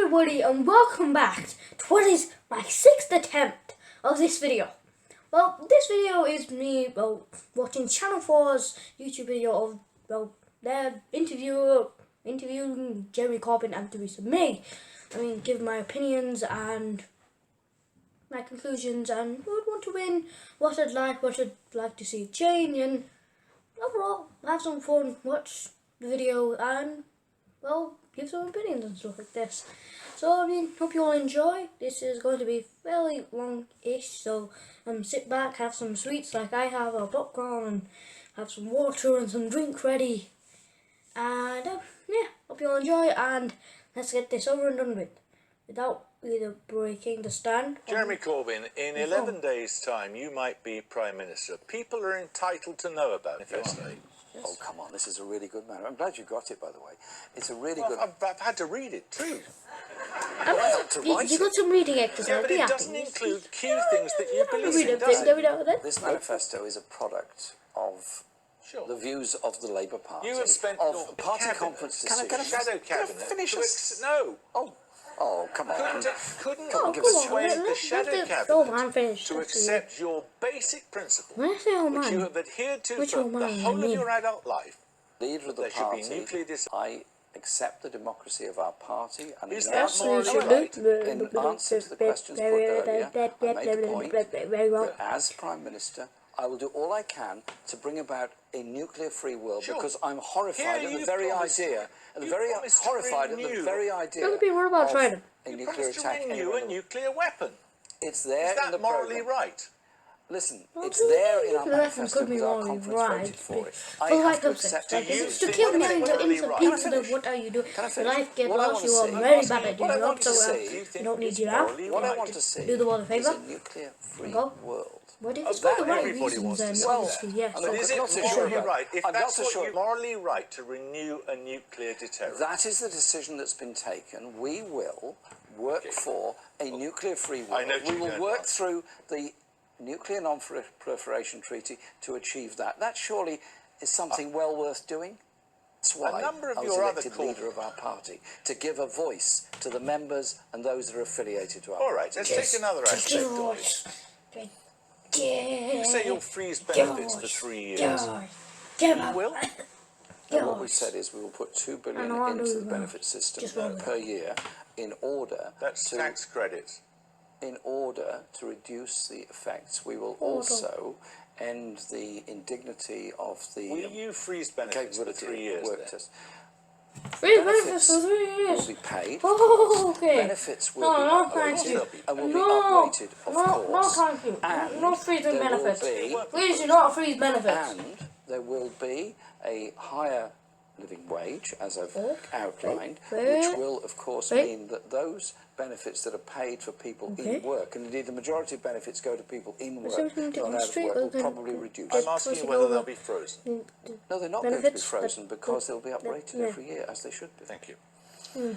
everybody and welcome back to what is my 6th attempt of this video. Well, this video is me watching Channel 4's YouTube video of their interviewing Jeremy Corbyn and Theresa May. I mean, give my opinions and my conclusions and who would want to win, what I'd like to see change, and overall have some fun, watch the video and give some opinions and stuff like this. So I mean, hope you all enjoy. This is going to be fairly long-ish, so sit back, have some sweets like I have, or popcorn, and have some water and some drink ready. And yeah, hope you all enjoy, and let's get this over and done with, without either breaking the stand. Jeremy Corbyn, in 11 days' time, you might be Prime Minister. People are entitled to know about it. Yes. Oh, come on, this is a really good matter. I'm glad you got it, by the way. It's a really good... I've had to read it, too. You got some reading exercise. Yeah, but it doesn't include key things that you believe in, does it? This manifesto is a product of the views of the Labour Party. You have spent your party conference decisions. Can I shadow cabinet? Finish No. Oh, come on. Couldn't persuade the shadow cabinet to accept your basic principle, which you have adhered to for the whole of your adult life. Leader of the party, I accept the democracy of our party, and is that morally right? In answer to the questions put earlier, I made the point that as Prime Minister, I will do all I can to bring about a nuclear-free world, because I'm horrified at the very idea, horrified at the very idea of a nuclear attack anywhere. A nuclear weapon. It's there in the morally right? Listen, it's there in our manifesto because our conference voted for it. I have to accept it. To kill millions of innocent people, what are you doing? Your life gets lost, you are very bad at your job, so you don't need you now. What I want to see do the world a favour. is a nuclear-free world. What if it's for the right reasons? Yes. But is it morally right? If that's what you're morally right to renew a nuclear deterrent? That is the decision that's been taken. We will work for a nuclear-free world. We will work through the Nuclear Non-Proliferation Treaty to achieve that. That surely is something well worth doing. That's why I was elected leader of our party, to give a voice to the members and those that are affiliated to our party. All right, let's take another aspect of it. You say you'll freeze benefits for 3 years. You will? And what we said is we will put $2 billion into the benefit system per year in order That's tax credits. In order to reduce the effects. We will also end the indignity of the will you freeze benefits for 3 years? Freeze benefits for 3 years will be paid. Oh, okay. Benefits will be uprated and will be uprated, of course. No, thank you. And no freezing benefits. Please do not not freeze benefits. And there will be a higher living wage, as I've outlined, which will, of course, mean that those benefits that are paid for people in work, and indeed the majority of benefits go to people in work, not out of work, will probably reduce. I'm asking you whether they'll be frozen. No, they're not going to be frozen because they'll be uprated every year, as they should be. Thank you.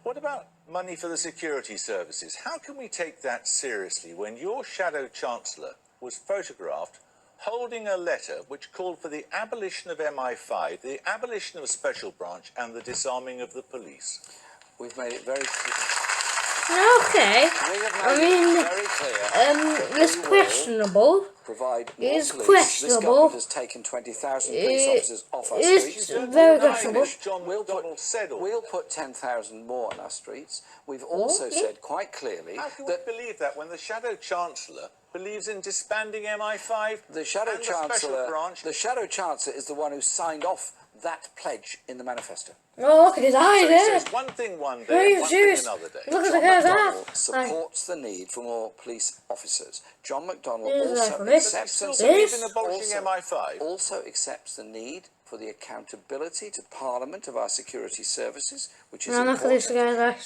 What about money for the security services? How can we take that seriously when your shadow chancellor was photographed holding a letter which called for the abolition of MI5, the abolition of a special branch, and the disarming of the police? We've made it very clear. Okay. I mean, very clear. It's questionable. Provide it's police. Questionable. This government has taken 20,000 police officers off our streets. It's very questionable. We'll put 10,000 more on our streets. We've also said quite clearly how can we believe that when the shadow chancellor believes in disbanding MI5? The shadow chancellor is the one who signed off that pledge in the manifesto. Oh, look at his eyes so there. He says one thing one day, and one thing another day. Look at the guy's eyes. Supports the need for more police officers. John McDonnell also accepts the need for the accountability to Parliament of our security services, which is important.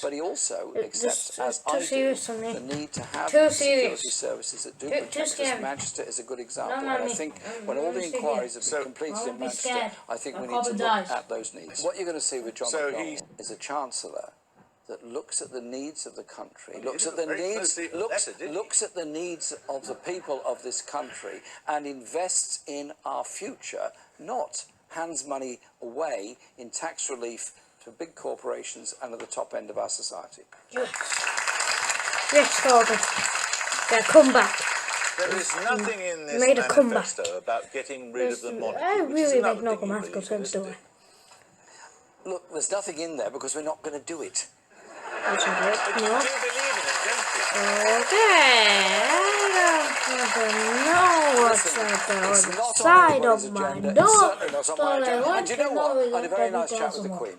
But he also accepts, as I do, the need to have security services that do protect us. Manchester is a good example, and I think when all the inquiries have been completed in Manchester, I think we need to look at those needs. What you're going to see with John McDonnell is a chancellor that looks at the needs of the country, looks at the needs of the people of this country, and invests in our future, not hands money away in tax relief to big corporations and at the top end of our society. Yes, Corbyn. Yeah, come back. There is nothing in this Made a manifesto comeback. about getting rid of the monarchy. I which is really another make no thing you grammatical believe in, sense, do isn't I? it? Look, there's nothing in there because we're not going to do it. Listen to it. But you No. do believe in it, don't you? Okay. I don't know what's Listen, at the it's other not on side anybody's of my agenda. door. It's certainly not on my All I agenda. want And do you to know know what? is I had a that very Debbie nice chat does with the what? Queen.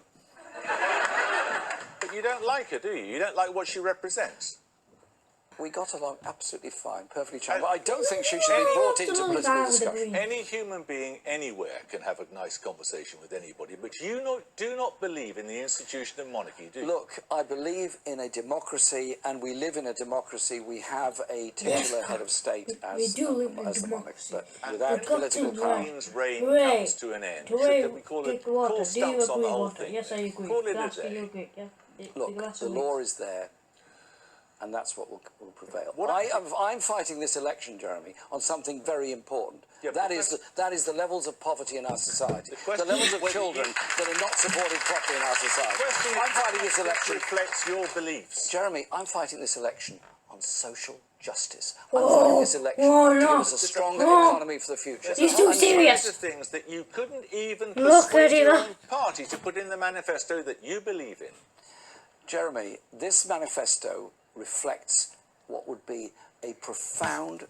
But you don't like her, do you? You don't like what she represents. We got along absolutely fine, perfectly charming. But I don't think she should be brought into political discussion. Any human being anywhere can have a nice conversation with anybody, but you do not believe in the institution of monarchy, do you? Look, I believe in a democracy, and we live in a democracy. We have a titular head of state we as do live in the monarch, democracy. but And without when political the power. Queen's reign Hooray. comes to an end, Hooray, should we call take it the water. call Do you stumps on agree, the whole water? thing? Yes, I agree. Call it a Glass, do you day. agree? Yeah. Look, the law is there, and that's what will prevail. What I'm fighting this election, Jeremy, on something very important. Yeah, that is the levels of poverty in our society, the levels of children that are not supported properly in our society. I'm fighting this election. Reflects your beliefs. Jeremy, I'm fighting this election on social justice. I'm fighting this election to give us a stronger economy for the future. He's too serious. There's things that you couldn't even Look persuade at your him. own party to put in the manifesto that you believe in. Jeremy, this manifesto reflects what would be a profound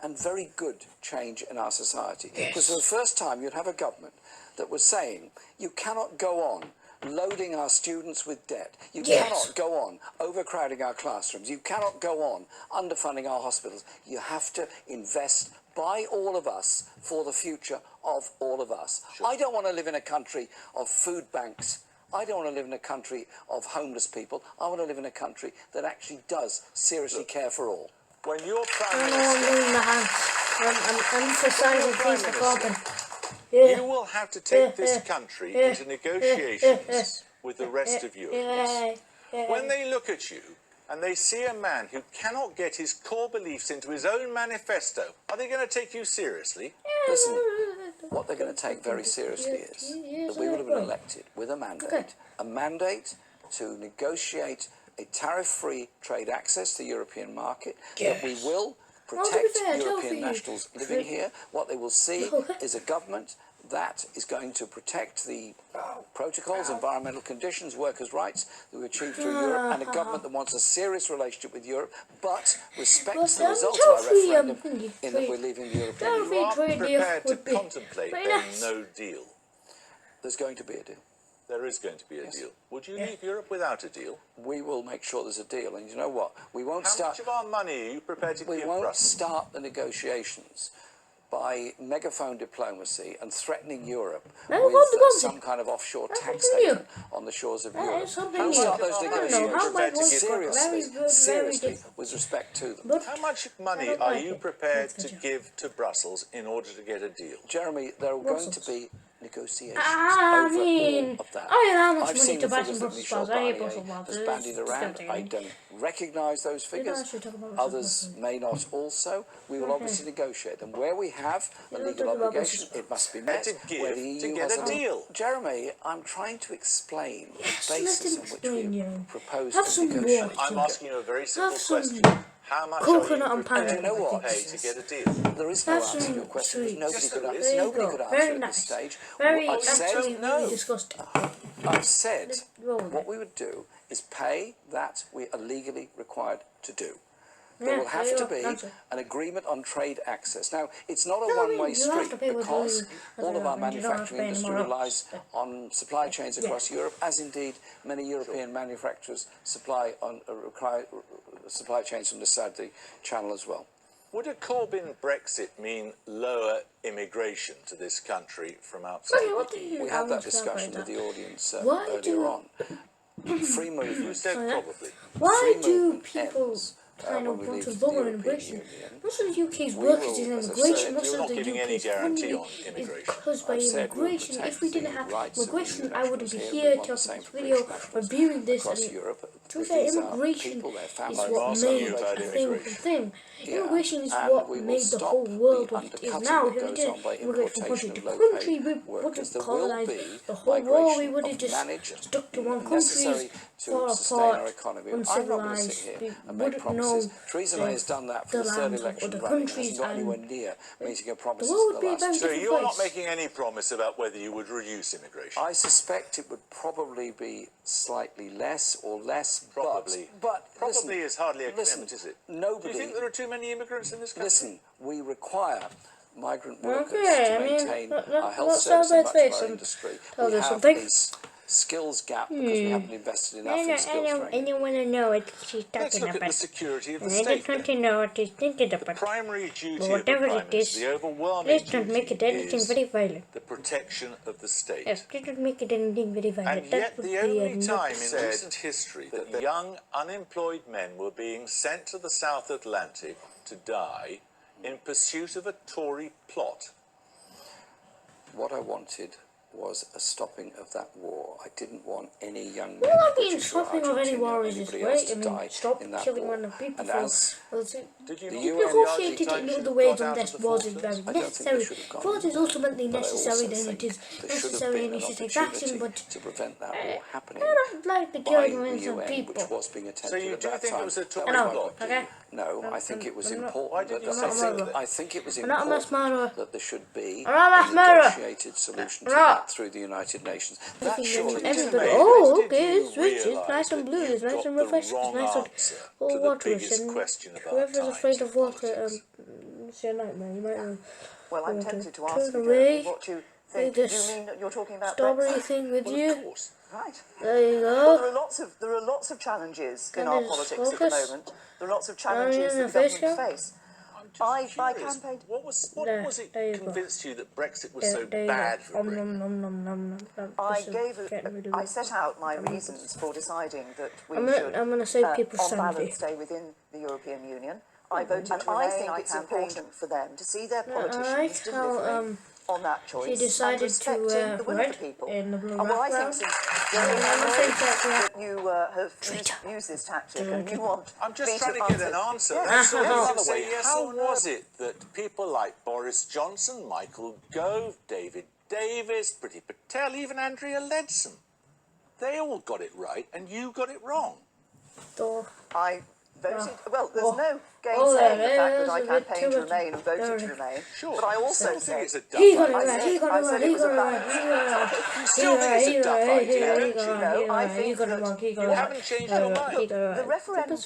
and very good change in our society. Because for the first time you'd have a government that was saying you cannot go on loading our students with debt. You cannot go on overcrowding our classrooms. You cannot go on underfunding our hospitals. You have to invest by all of us for the future of all of us. Sure. I don't want to live in a country of food banks. I don't want to live in a country of homeless people. I want to live in a country that actually does seriously care for all. When you're Prime I'm Minister, moving my hands. I'm emphasizing things to Corbyn. you will have to take this country into negotiations with the rest of Europe. When they look at you and they see a man who cannot get his core beliefs into his own manifesto, are they going to take you seriously? Listen, what they're going to take very seriously is that we would have been elected with a mandate to negotiate a tariff-free trade access to the European market, that we will protect European nationals living here. What they will see is a government that is going to protect the protocols, environmental conditions, workers' rights that we achieved through Europe, and a government that wants a serious relationship with Europe, but respects the results of our referendum in that we're leaving the European Union. You are prepared to contemplate a no deal. There's going to be a deal. There is going to be a deal. Would you leave Europe without a deal? We will make sure there's a deal, and you know what? We won't How much of our money are you prepared to give We won't Brussels? start the negotiations by megaphone diplomacy and threatening Europe with some kind of offshore tax haven on the shores of Europe. We'll start those negotiations seriously with respect to them. How much money are you prepared to give to Brussels in order to get a deal? Jeremy, there are going to be negotiations I over mean, all of that. I mean, how much I've money seen to the buy figures some that Brussels Michel sprouts? I hate Barnier Brussels sprouts. has bandied around. I don't recognise those figures. Others may not also. We will obviously negotiate them. Where we have a legal obligation, it must be met. Where the EU get has a deal. Jeremy, I'm trying to explain the basis on which we propose Have to some negotiate. water. I'm asking you a very simple Have some question. How much coconut are you and prepared pineapple, to I pay think to get a deal? There is no That's answer to your question. sweet. Nobody Yes, could there answer, is. nobody could answer Very at nice. this stage. Very I've said, absolutely disgusting. I've said what we would do is pay that we are legally required to do. There will have to be an agreement on trade access. Now, it's not a one-way street because all of our manufacturing industry relies on supply chains across Europe, as indeed many European manufacturers supply on supply chains from this side of the Channel as well. Would a Corbyn Brexit mean lower immigration to this country from outside the EU? We had that discussion with the audience earlier on. Free movement. You said probably. Why Free do movement people ends kind of when we want to leave the lower European immigration? Union. Most of the UK's We workers will, in as I've immigration, said, most you're of not the giving any UK's guarantee funding on is immigration. caused by I've said we'll immigration. protect If we didn't the have rights of immigration, EU I wouldn't be nationals here We want the talking same this for video British or nationals viewing this. across And Europe. To say immigration is what made the thing. Immigration is what made the whole world what it is now. If we did immigrate from country to country, we wouldn't colonize the whole world. We would have just stuck to one country, far apart, uncivilized. We wouldn't know Theresa May has done that for the third election running. Hasn't got anywhere near meeting her promises for the last. So you're not making any promise about whether you would reduce immigration? I suspect it would probably be slightly less or less. Probably. But probably is hardly a commitment, is it? Nobody. Do you think there are too many immigrants in this country? Listen, we require migrant workers to maintain our health service and much of our industry. We have this skills gap because we haven't invested enough in skills training. I don't want to know what she's talking about. Let's look at the security of the state. I just want to know what she's thinking about. The primary duty of the Prime Minister, the overwhelming duty, don't make it anything very violent. The protection of the state. Yes, don't make it anything very violent. And yet the only time in recent history that young unemployed men were being sent to the South Atlantic to die in pursuit of a Tory plot. What I wanted was a stopping of that war. I didn't want any young men. Well, I mean, stopping of any war is just great. I mean, stop killing random people Did you negotiate it in other ways unless wars is very necessary. If wars is ultimately necessary, then it is necessary and needs to take action, but to prevent that war happening, I don't like the killing random people. which was being attempted so you at do that think time. it was a Tory plot? Okay. No, I think it was important. I think it was important that there should be a negotiated solution to that through the United Nations. That surely everybody. Oh, okay, it's rich, it's nice and blue, it's nice and refreshing, it's nice and full water. And whoever's afraid of water, it's your nightmare. You might want well, I'm tempted to ask you what you think. Do you mean that you're talking about strawberry Brexit? thing with you? Right. There you go. Well, there are lots of challenges in our politics at the moment. There are lots of challenges that governments face. I campaigned. What was it convinced you that Brexit was so bad for Britain? I set out my reasons for deciding that we should, I'm going to save people on balance, stay within the European Union. I voted to remain. I think it's important for them to see their politicians delivering on that choice. She decided to the will of the people. In the blue well, I think since that you have used this tactic and you want I'm just trying to get an answer. That's all. How was it that people like Boris Johnson, Michael Gove, David Davis, Priti Patel, even Andrea Leadsom, they all got it right and you got it wrong? I voted, well, there's no gainsaying the fact that I campaigned to remain and voted to remain. Sure. But I also said he got it right, he got it right, he got it right, You still think it's a duff idea, don't you? No, I think that you haven't changed your mind. the referendum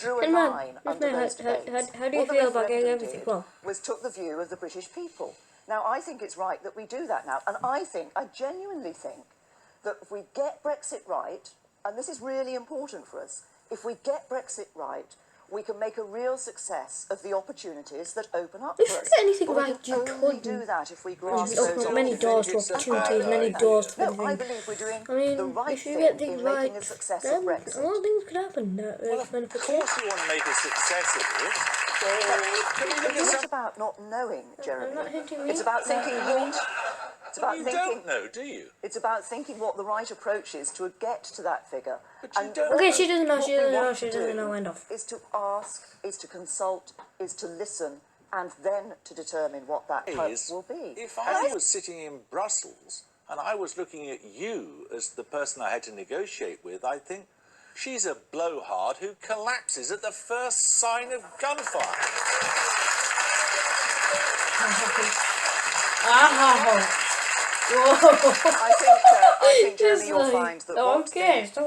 drew a line under those debates. How do you feel about getting everything wrong? Was took the view of the British people. Now, I think it's right that we do that now. And I genuinely think that if we get Brexit right, and this is really important for us, if we get Brexit right, we can make a real success of the opportunities that open up for us. If you get anything right, you only do that if we grasp open up many doors to opportunities, many doors to everything. No, I believe we're doing the right thing in making a success of Brexit. A lot of things could happen. Well, of course you want to make a success of it. It's not about not knowing, Jeremy. I'm not hinting me. It's about thinking what... It's about you thinking, don't know, do you? It's about thinking what the right approach is to get to that figure. But you don't okay, she doesn't know, she doesn't know, end off. Is to ask, is to consult, is to listen, and then to determine what that hope will be. If I was sitting in Brussels and I was looking at you as the person I had to negotiate with, I'd think, she's a blowhard who collapses at the first sign of gunfire. I think, Jeremy, you'll find that what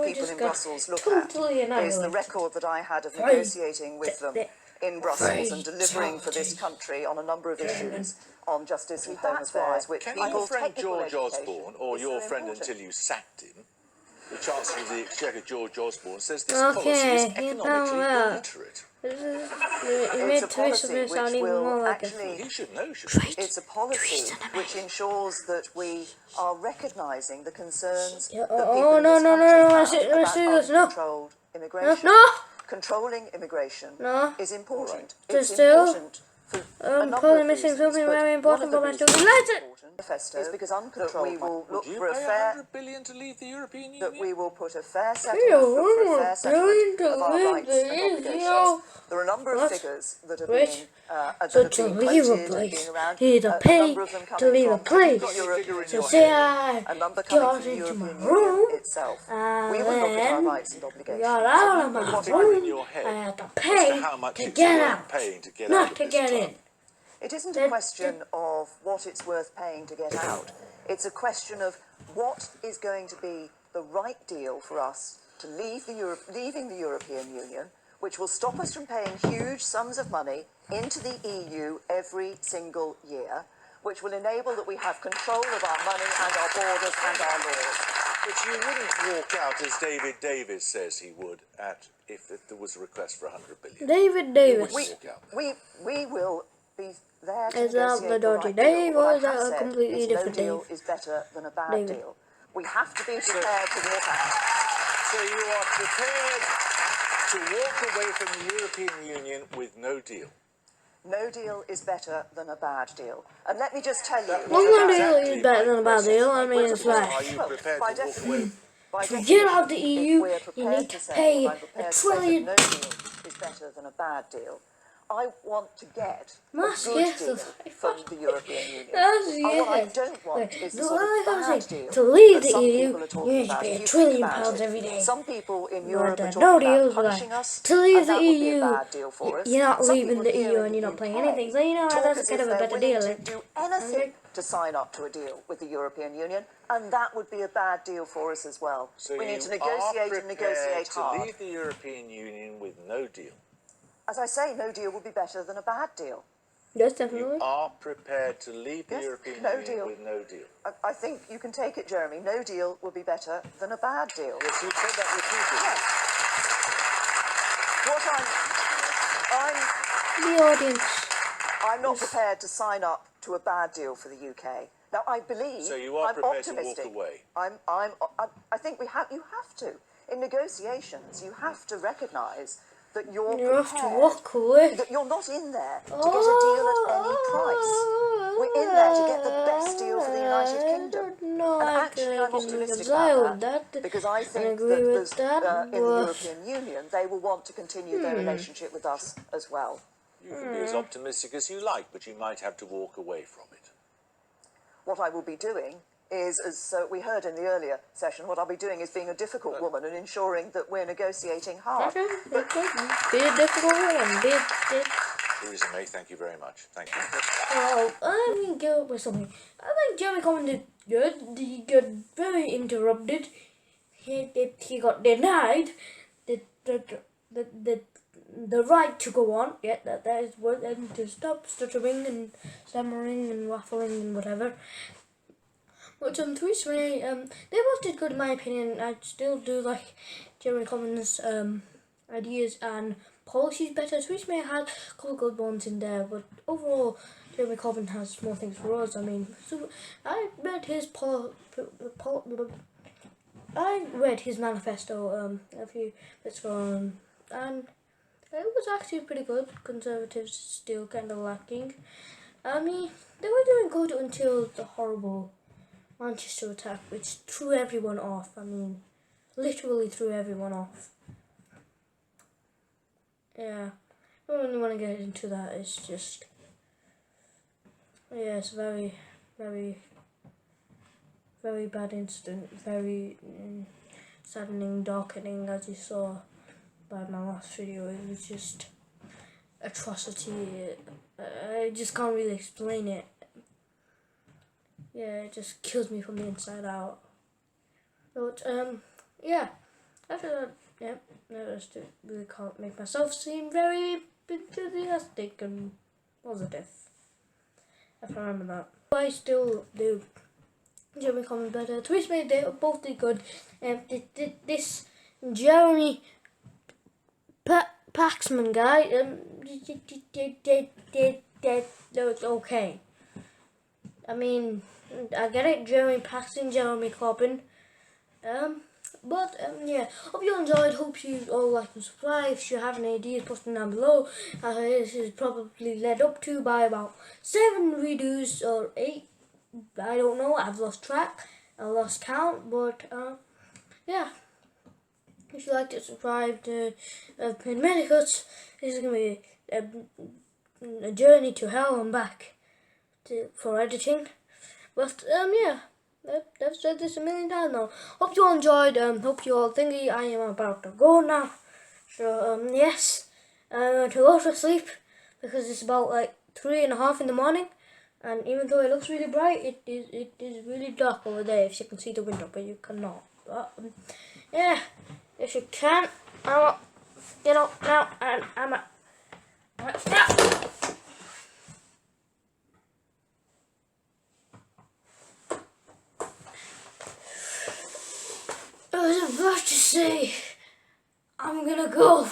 people in Brussels look at is the record that I had of negotiating with them in Brussels and delivering for this country on a number of issues on justice and home affairs, which people your friend technical George Osborne, or is your so friend important. until you sacked him, the Chancellor of the Exchequer, George Osborne, says this policy is economically illiterate. You made Theresa sound even more like He should know, shouldn't he? It's a policy which ensures that we are recognising the concerns that people no, in this country have about uncontrolled immigration. No. Controlling immigration is important. Right. It's important for a number probably of missing reasons, something but very important, one of but the I still reasons like it's it. important manifesto is because uncontrolled. We will look Would you for a pay fair 100 billion to leave the European Union? that we will put a fair settlement, look for a fair settlement of our rights and obligations. There are a number of figures that are being quoted and being around. A number of them coming from Europe, So say I a number got coming from the into my European room, Union itself. We will look at our rights and obligations. got out of my Got in room, your head I had to as pay to how much to it's get worth out, paying to get out not of to this get club? in. It isn't a question of what it's worth paying to get out. It's a question of what is going to be the right deal for us to leaving the European Union, which will stop us from paying huge sums of money into the EU every single year, which will enable that we have control of our money and our borders and our laws. But you wouldn't walk out as David Davis says he would if there was a request for 100 billion. David Davis. We will be there to Is that negotiate the the Dodgy right Dave, deal. or What is I have that a said completely is different no deal Dave? is better than a bad David. deal. We have to be prepared to walk out. So you are prepared to walk away from the European Union with no deal? No deal is better than a bad deal. And let me just tell you... No deal is better than a bad deal. I mean, it's like, Are you prepared to walk away? to get out of the EU, you need to pay $1 trillion. No deal is better than a bad deal. I want to get a That's good yes, deal that's from the European Union. That's And what I yes. don't want is the No, sort I of was bad saying, deal to leave that the some EU, people are talking you need to about. pay If £1 you trillion think about every it, day. some people in No, Europe are no talking deals, about punishing us, to leave and the that would be EU, a bad deal for us. you're not Some leaving people the here EU in and the you're not paying UK anything. So you know talk that's as kind if of a they're better willing deal. to do anything to sign up to a deal with the European Union, and that would be a bad deal for us as well. So we need to you negotiate are and negotiate prepared to hard. leave the European Union with no deal? As I say, no deal would be better than a bad deal. Yes, definitely. You are prepared to leave the Yes, European no Union deal. with no deal? I think you can take it, Jeremy. No deal would be better than a bad deal. Yes, you've said that repeatedly. Yes. What The audience. I'm not prepared to sign up to a bad deal for the UK. Now, I believe So you are I'm prepared optimistic. to walk away? I think you have to. In negotiations, you have to recognise that you're You prepared. have to walk away. That you're not in there to get a deal at any price. We're in there to get the best deal for the United Kingdom. No, And I actually, I'm can optimistic reconcile about that, because I think agree that with that, in the European Union, they will want to continue their relationship with us as well. You can be as optimistic as you like, but you might have to walk away from it. What I will be doing is, as we heard in the earlier session, what I'll be doing is being a difficult woman and ensuring that we're negotiating hard. Be a difficult one. Theresa May, thank you very much. Thank you. Oh, I mean, go with something. I think Jeremy Corbyn did good. He got very interrupted. He got denied the right to go on. Yeah, that is what, and to stop stuttering and stammering and waffling and whatever. But Theresa May, they both did good in my opinion. I still do like Jeremy Corbyn's ideas and policies better. Theresa May had a couple of good ones in there, but overall Jeremy Corbyn has more things for us. I mean, I read his manifesto a few bits ago, and it was actually pretty good. Conservatives still kind of lacking. I mean, they were doing good until the horrible Manchester attack, which threw everyone off. I mean, literally threw everyone off. Yeah, I don't really want to get into that. It's just, yeah, it's very, very, very bad incident. Very saddening, darkening, as you saw by my last video. It was just atrocity. I just can't really explain it. Yeah, it just kills me from the inside out. But yeah, after that, yeah, I just really can't make myself seem very enthusiastic and positive. If I remember that. But I still do Jeremy Corbyn better. Theresa May, they both did good. This Jeremy Paxman guy, it's okay. I mean, I get it, Jeremy Paxman, Jeremy Corbyn. But yeah, hope you enjoyed. Hope you all like and subscribe. If you have any ideas, post them down below. This is probably led up to by about 7 redos or 8 I don't know, I've lost track, I lost count, but yeah. If you like to subscribe to Pain Medicuts, this is going to be a journey to hell and back for editing. But yeah, I've said this a million times now. Hope you all enjoyed, hope you all thingy. I am about to go now. So yes, to go to sleep, because it's about like 3:30 in the morning. And even though it looks really bright, it is really dark over there, if you can see the window, but you cannot. But, yeah, if you can, I'm up, get up now, and I'm up. I was about to say, I'm gonna go.